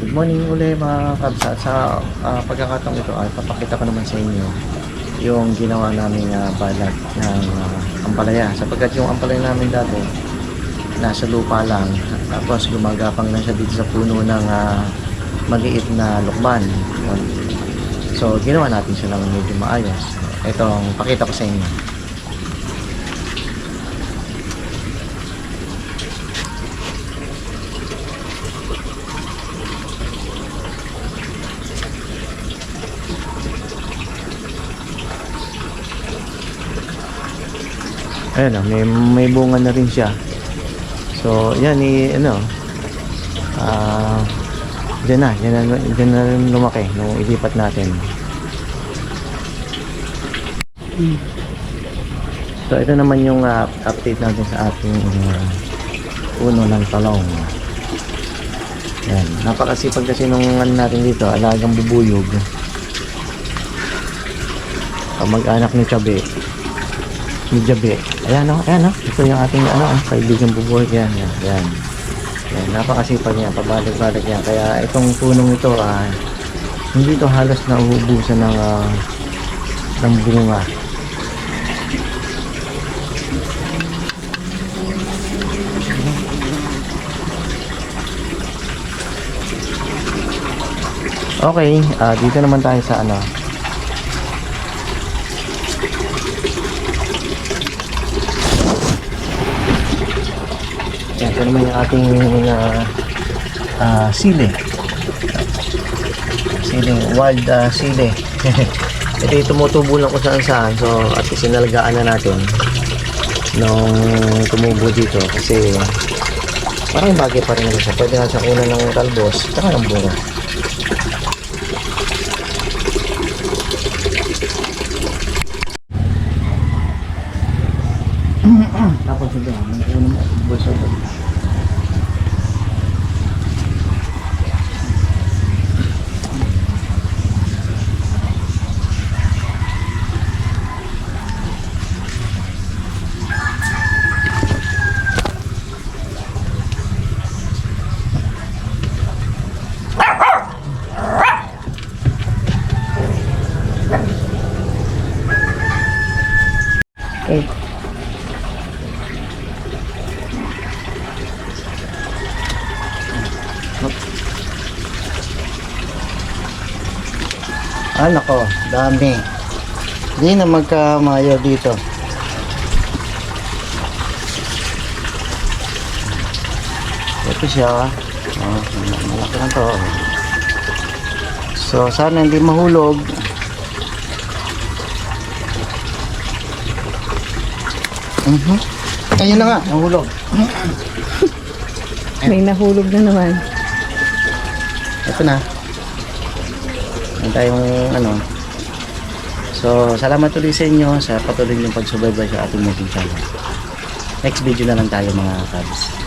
Good morning uli mga kabs. At sa pagkakataong ito ay papakita ko naman sa inyo yung ginawa naming balag ng ampalaya, sapagkat yung ampalaya namin dati nasa lupa lang, tapos gumagapang lang siya dito sa puno ng maliit na lukban. So ginawa natin siya ng medyo maayos. Itong pakita ko sa inyo. Ayan, may bunga na rin siya. So yan, dyan na rin lumaki nung ilipat natin. So ito naman yung update natin sa ating puno ng talong. Yan, napakasipag kasi nung natin dito, alagang bubuyog, kamag-anak ni Chabe, ni Jabe. Ayan o. Ito yung ating kaibigan bubuyog. Yan. Napakasipag niya, pabalik-balik niya. Kaya itong punong ito, hindi ito halos nauubusan ng bunga. Okay, dito naman tayo sa yan, ito naman yung ating sili. Wild sili. Ito yung tumutubo lang kung saan. So at sinalagaan na natin nung tumubo dito, kasi parang bagay pa rin naman siya. Pwede nga sa una ng talbos tsaka ng bunga. Tapos ito, may unang bulsa ito. Okay. Nako, dami. Hindi na magkamayo dito. Ito siya. Malaki na to. So sana hindi mahulog. Ayun na nga, nahulog. May nahulog na naman. Ito na. Tayong So salamat ulit sa inyo sa patuloy niyong pagsubaybay sa ating YouTube channel. Next video na lang tayo mga kabs.